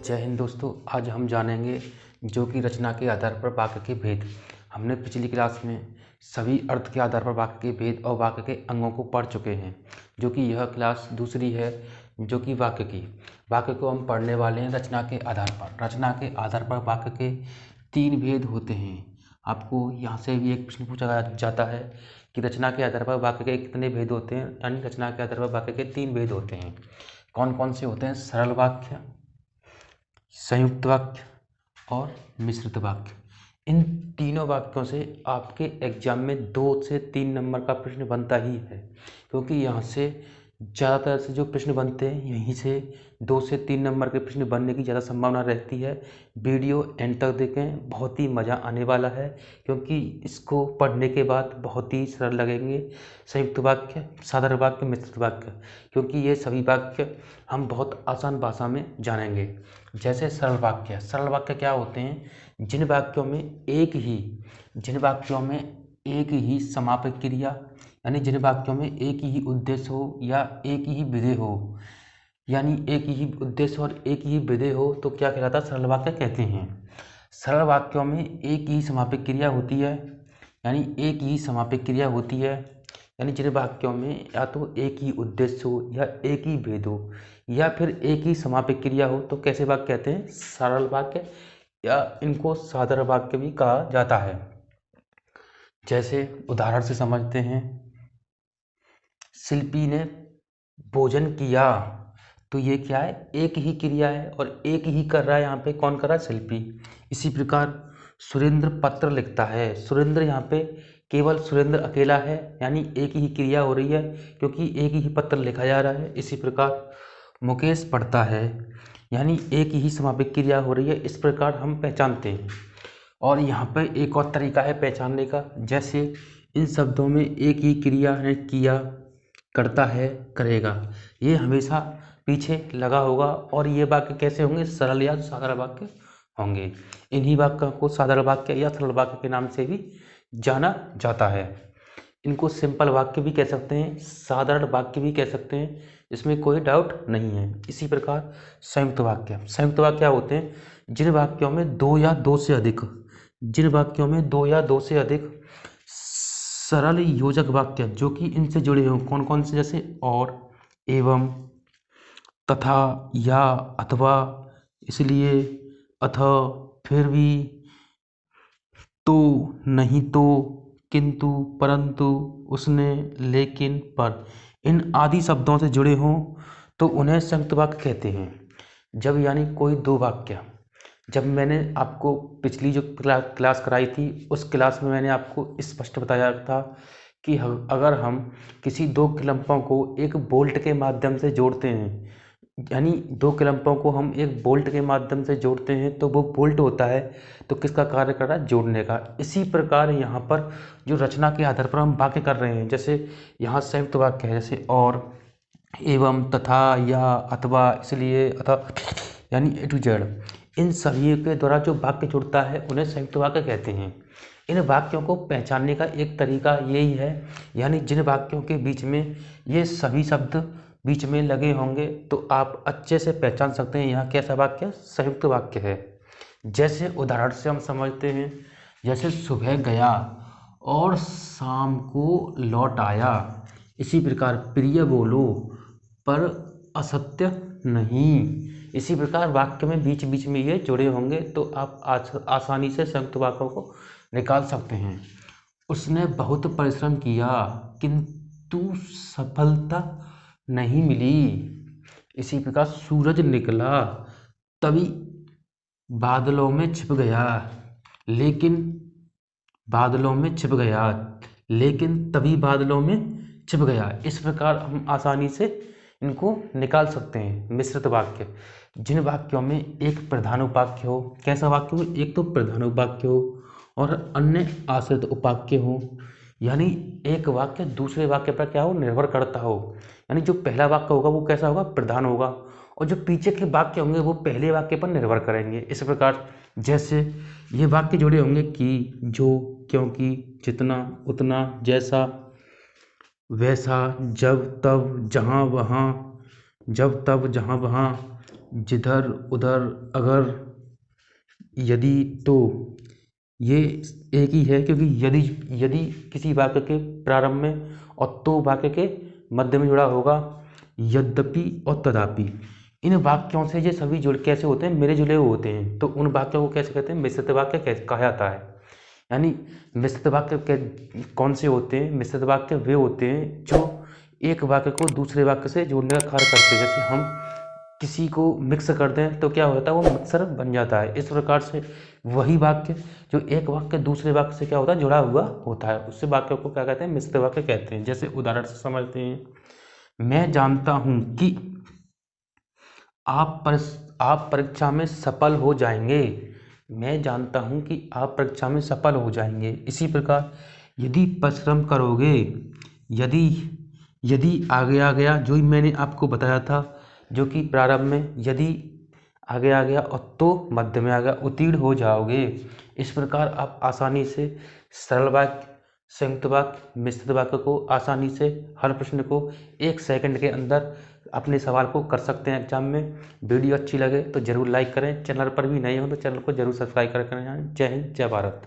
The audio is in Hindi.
जय हिंद दोस्तों। आज हम जानेंगे जो कि रचना के आधार पर वाक्य के भेद। हमने पिछली क्लास में सभी अर्थ के आधार पर वाक्य के भेद और वाक्य के अंगों को पढ़ चुके हैं, जो कि यह क्लास दूसरी है जो कि वाक्य को हम पढ़ने वाले हैं रचना के आधार पर। रचना के आधार पर वाक्य के 3 भेद होते हैं। आपको यहाँ से भी एक प्रश्न पूछा जाता है कि रचना के आधार पर वाक्य के कितने भेद होते हैं, यानी रचना के आधार पर वाक्य के 3 भेद होते हैं। कौन कौन से होते हैं? सरल वाक्य, संयुक्त वाक्य और मिश्रित वाक्य। इन तीनों वाक्यों से आपके एग्जाम में 2 से 3 नंबर का प्रश्न बनता ही है, क्योंकि यहाँ से ज़्यादातर से जो प्रश्न बनते हैं यहीं से 2 से 3 नंबर के प्रश्न बनने की ज़्यादा संभावना रहती है। वीडियो एंड तक देखें, बहुत ही मज़ा आने वाला है, क्योंकि इसको पढ़ने के बाद बहुत ही सरल लगेंगे संयुक्त वाक्य, साधारण वाक्य, मिश्रित वाक्य, क्योंकि ये सभी वाक्य हम बहुत आसान भाषा में जानेंगे। जैसे सरल वाक्य क्या होते हैं? जिन वाक्यों में एक ही समापक क्रिया, यानी जिन वाक्यों में एक ही उद्देश्य हो या एक ही विधेय हो, यानी एक ही उद्देश्य और एक ही विधेय हो, तो क्या कहलाता है? सरल वाक्य कहते हैं। सरल वाक्यों में एक ही समापक क्रिया होती है, यानी जिन वाक्यों में या तो एक ही उद्देश्य हो या एक ही भेद हो या फिर एक ही समापक क्रिया हो, तो कैसे वाक्य कहते हैं? सरल वाक्य, या इनको साधारण वाक्य भी कहा जाता है। जैसे उदाहरण से समझते हैं, शिल्पी ने भोजन किया, तो ये क्या है? एक ही क्रिया है और एक ही कर रहा है। यहाँ पे कौन कर रहा है? शिल्पी। इसी प्रकार सुरेंद्र पत्र लिखता है, सुरेंद्र यहाँ पे केवल सुरेंद्र अकेला है, यानी एक ही क्रिया हो रही है क्योंकि एक ही पत्र लिखा जा रहा है। इसी प्रकार मुकेश पढ़ता है, यानी एक ही समापक क्रिया हो रही है। इस प्रकार हम पहचानते हैं। और यहाँ पे एक और तरीका है पहचानने का, जैसे इन शब्दों में एक ही क्रिया है, किया, करता है, करेगा, ये हमेशा पीछे लगा होगा। और ये वाक्य कैसे होंगे? सरल या साधारण वाक्य होंगे। इन्हीं वाक्यों को साधारण वाक्य या सरल वाक्य के नाम से भी जाना जाता है। इनको सिंपल वाक्य भी कह सकते हैं, साधारण वाक्य भी कह सकते हैं, इसमें कोई डाउट नहीं है। इसी प्रकार संयुक्त वाक्य क्या होते हैं? जिन वाक्यों में 2 या 2 से अधिक सरल योजक वाक्य जो कि इनसे जुड़े हों, कौन कौन से? जैसे और, एवं, तथा, या, अथवा, इसलिए, अतः, फिर भी, तो, नहीं तो, किंतु, परंतु, उसने, लेकिन, पर, इन आदि शब्दों से जुड़े हों तो उन्हें संयुक्त वाक्य कहते हैं। जब यानी कोई 2 वाक्य, जब मैंने आपको पिछली जो क्लास कराई थी, उस क्लास में मैंने आपको स्पष्ट बताया था कि अगर हम किसी 2 क्लम्पों को एक बोल्ट के माध्यम से जोड़ते हैं, यानी 2 क्लम्पों को हम एक बोल्ट के माध्यम से जोड़ते हैं, तो वो बोल्ट होता है, तो किसका कार्य कर रहा है? जोड़ने का। इसी प्रकार यहाँ पर जो रचना के आधार पर हम वाक्य कर रहे हैं, जैसे यहाँ संयुक्त वाक्य है, जैसे और, एवं, तथा, या, अथवा, इसलिए, अतः, यानी A to Z, इन सभी के द्वारा जो वाक्य जुड़ता है उन्हें संयुक्त वाक्य कहते हैं। इन वाक्यों को पहचानने का एक तरीका यही है, यानी जिन वाक्यों के बीच में ये सभी शब्द बीच में लगे होंगे तो आप अच्छे से पहचान सकते हैं यहाँ कैसा वाक्य? संयुक्त वाक्य है। जैसे उदाहरण से हम समझते हैं, जैसे सुबह गया और शाम को लौट आया। इसी प्रकार प्रिय बोलो पर असत्य नहीं। इसी प्रकार वाक्य में बीच बीच में ये जुड़े होंगे तो आप आसानी से संयुक्त वाक्यों को निकाल सकते हैं। उसने बहुत परिश्रम किया किंतु सफलता नहीं मिली। इसी प्रकार सूरज निकला तभी बादलों में छिप गया, लेकिन तभी बादलों में छिप गया। इस प्रकार हम आसानी से इनको निकाल सकते हैं। मिश्रित वाक्य, जिन वाक्यों में एक प्रधान उपाक्य हो, कैसा वाक्य हो? एक तो प्रधान उपाक्य हो और अन्य आश्रित उपाक्य हो, यानी एक वाक्य दूसरे वाक्य पर क्या हो? निर्भर करता हो। यानी जो पहला वाक्य होगा वो कैसा होगा? प्रधान होगा, और जो पीछे के वाक्य होंगे वो पहले वाक्य पर निर्भर करेंगे। इस प्रकार जैसे ये वाक्य जुड़े होंगे कि, जो, क्योंकि, जितना, उतना, जैसा, वैसा, जब, तब, जहाँ, वहाँ, जिधर उधर अगर यदि तो ये एक ही है, क्योंकि यदि यदि किसी वाक्य के प्रारंभ में और तो वाक्य के मध्य में जुड़ा होगा, यद्यपि और तथापि। इन वाक्यों से ये सभी जुड़ कैसे होते हैं, मिले जुले हुए होते हैं, तो उन वाक्यों को कैसे कहते हैं, मिश्रित वाक्य कहा जाता है। यानी मिश्रित वाक्य कौन से होते हैं, मिश्रित वाक्य वे होते हैं जो एक वाक्य को दूसरे वाक्य से जोड़ने का कार्य करते हैं। जैसे हम किसी को मिक्स कर दें तो क्या होता है, वो मिक्सर बन जाता है। इस प्रकार से वही वाक्य जो एक वाक्य दूसरे वाक्य से क्या होता है, जुड़ा हुआ होता है, उससे वाक्य को क्या कहते हैं, मिश्रित वाक्य कहते हैं। जैसे उदाहरण से समझते हैं, मैं जानता हूं कि आप परीक्षा में सफल हो जाएंगे। मैं जानता हूं कि आप परीक्षा में सफल हो जाएंगे। इसी प्रकार यदि परिश्रम करोगे, यदि यदि आगे आ गया, जो ही मैंने आपको बताया था, जो कि प्रारंभ में यदि आगे आ गया और तो मध्य में आ गया, उत्तीर्ण हो जाओगे। इस प्रकार आप आसानी से सरल वाक्य, संयुक्त वाक्य, मिश्रित वाक्य को आसानी से हर प्रश्न को 1 सेकंड के अंदर अपने सवाल को कर सकते हैं एग्जाम में। वीडियो अच्छी लगे तो जरूर लाइक करें, चैनल पर भी नए हो तो चैनल को जरूर सब्सक्राइब करें। जय हिंद, जय भारत।